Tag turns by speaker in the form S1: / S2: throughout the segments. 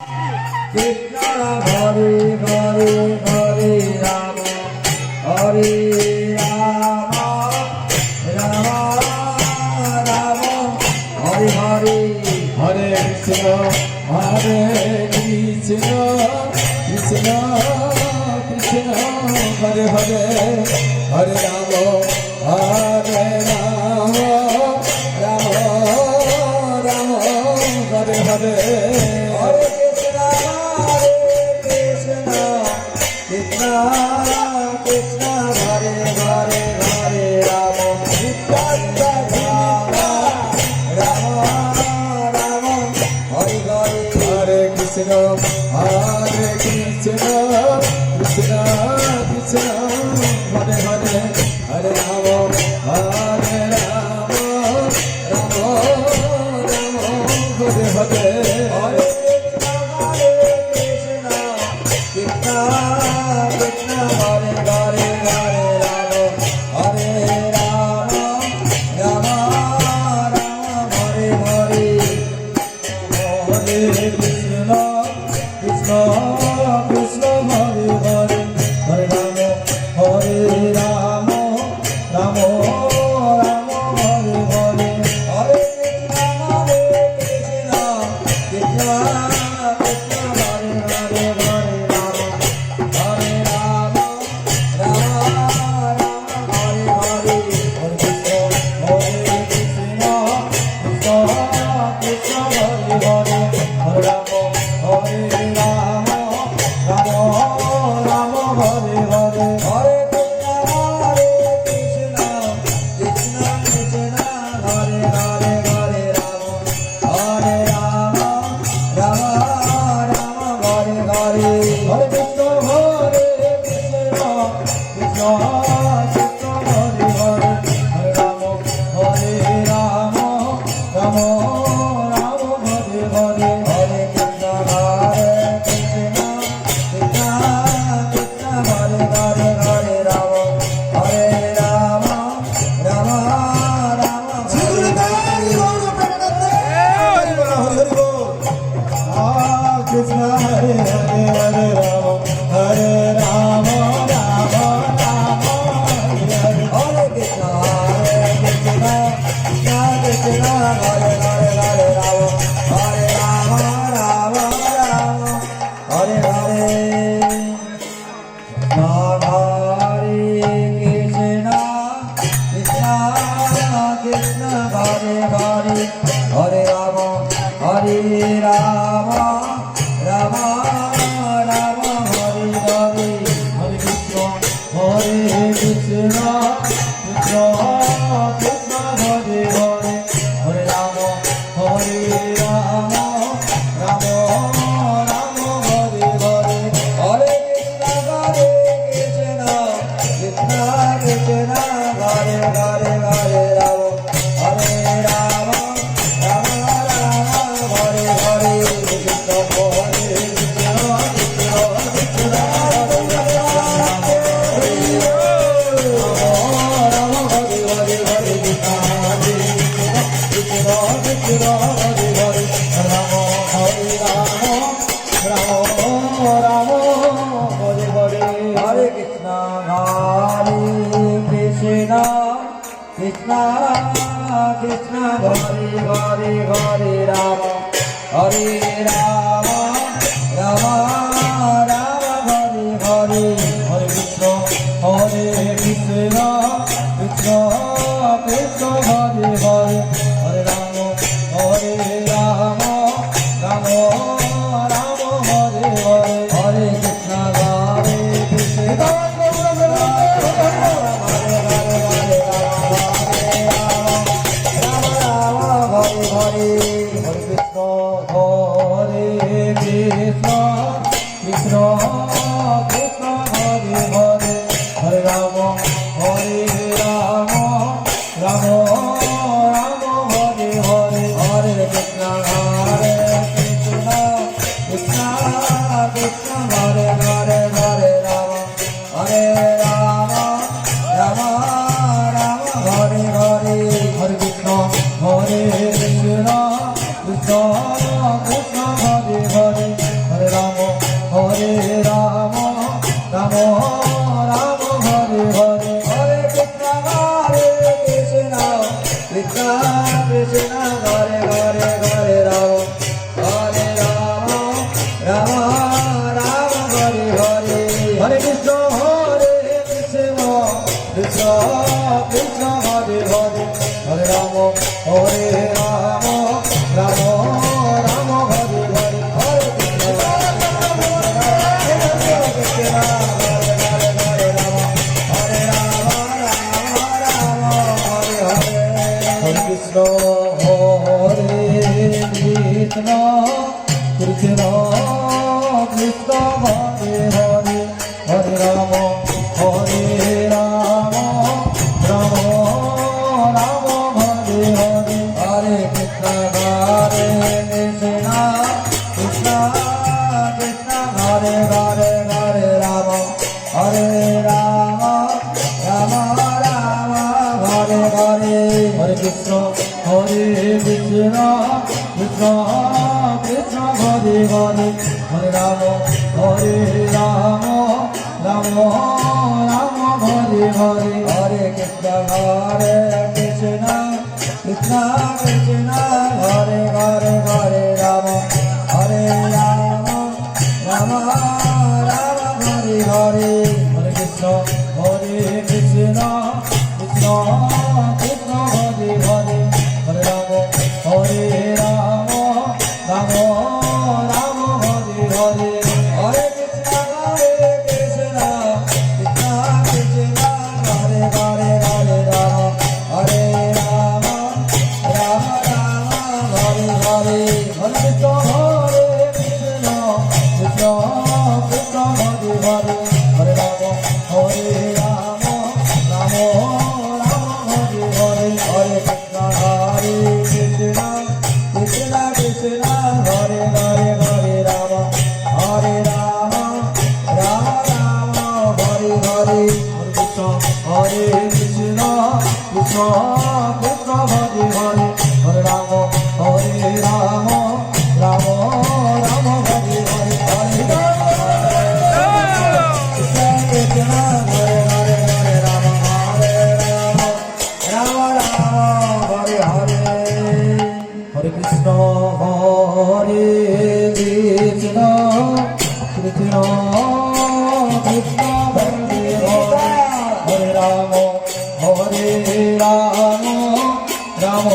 S1: Krishna Hare Hare Hare Ram Hare Ram Ram Ram Hare Hare
S2: Hare Krishna Krishna Krishna Hare Hare Hare Ram Ram Ram Ram Hare Hare
S1: Hare Krishna Krishna Krishna Hare Hare Hare Ram Ram Ram Ram Hare Hare
S2: Hare Krishna Krishna Krishna Hare Hare Hare Ram Ram Ram Ram Hare Hare
S1: Hare Krishna Krishna Krishna Hare Hare Hare Ram Hare Ram Ram Ram Hare Hare
S2: Hare Krishna Krishna Krishna Hare Hare Hare Ram Ram Ram Hare Hare
S1: Hare Krishna Krishna Krishna Hare Hare Hare Ram Hare Ram Ram Ram Hare Hare
S2: Hare Krishna Krishna Krishna Hare Hare Hare Ram Ram Ram Hare Hare
S1: Hare Krishna Krishna Krishna Hare Hare Hare Ram Hare Ram Ram Ram Hare Hare
S2: Hare Krishna Krishna Krishna Hare Hare Hare Ram Ram Ram Hare Hare
S1: Hare Krishna Krishna Krishna Krishna Hare Hare Hare Ram Hare Ram Ram Ram
S2: Krishna Hare Hare Hare Ram Hare Ram Ram Ram Hare Hare
S1: Hare Krishna Krishna Krishna Hare Hare Hare Ram Hare Ram Ram Ram Hare Hare Hare Krishna Krishna Krishna Hare Hare Hare Ram Hare Ram Ram Ram Hare Hare
S2: Hare Krishna Krishna Krishna Krishna Hare Hare Hare Ram Ram Ram Ram Hare Hare
S1: Hare Krishna Krishna Krishna Krishna Hare Hare Hare Ram Hare Ram Ram Ram Hare Hare Krishna Hare Krishna Krishna Krishna Hare Ram Hare Hare Hare Krishna Hare Krishna Krishna Hare Hare Ram Hare Ram Ram Ram Hare Hare Hare Krishna Krishna Krishna Hare Hare Hare Ram Hare Ram Ram Ram Hare Hare
S2: Hare Krishna Krishna Krishna Krishna Hare Hare Hare Ram Ram Ram Ram Hare Hare
S1: Hare Krishna Hare Krishna
S2: Hare Krishna Hare Krishna Hare Hare Hare Ram Ram Ram Hare Hare Hare Krishna Hare Krishna Krishna Krishna Hare Hare Hare Ram Ram Ram Hare Hare Hare Krishna Hare Krishna Krishna Krishna Hare Hare Hare Ram Ram Ram Ram Hare Hare Hare Krishna Hare Krishna Krishna Krishna Hare Hare Hare Ram Ram Ram Ram Hare Hare Hare Krishna Hare Krishna Krishna Krishna Hare Hare Hare Ram Ram Ram Hare Hare Hare Krishna Krishna Krishna Krishna Hare Hare Hare Ram Ram Ram Ram Hare Hare Hare Krishna Hare Krishna Krishna Krishna Hare Hare Hare Ram Ram Ram Hare Hare Hare Krishna Hare Krishna Krishna Krishna Hare Hare Hare Ram Ram Ram Hare Hare Hare Krishna Hare Krishna Krishna Krishna Hare Hare Hare Ram Ram Ram Ram Hare Hare Hare Krishna Krishna Hare Hare Hare Ram Ram Ram Hare Hare Hare Krishna Hare Krishna Krishna Krishna Hare Hare Hare Ram Ram Ram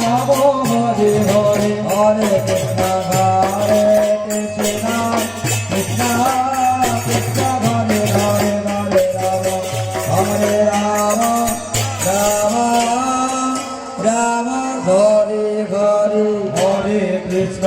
S2: Ram Hare Hare Hare Krishna Hare Krishna Krishna Krishna Hare Hare Hare Ram Ram Ram Ram Hare Hare Hare Krishna.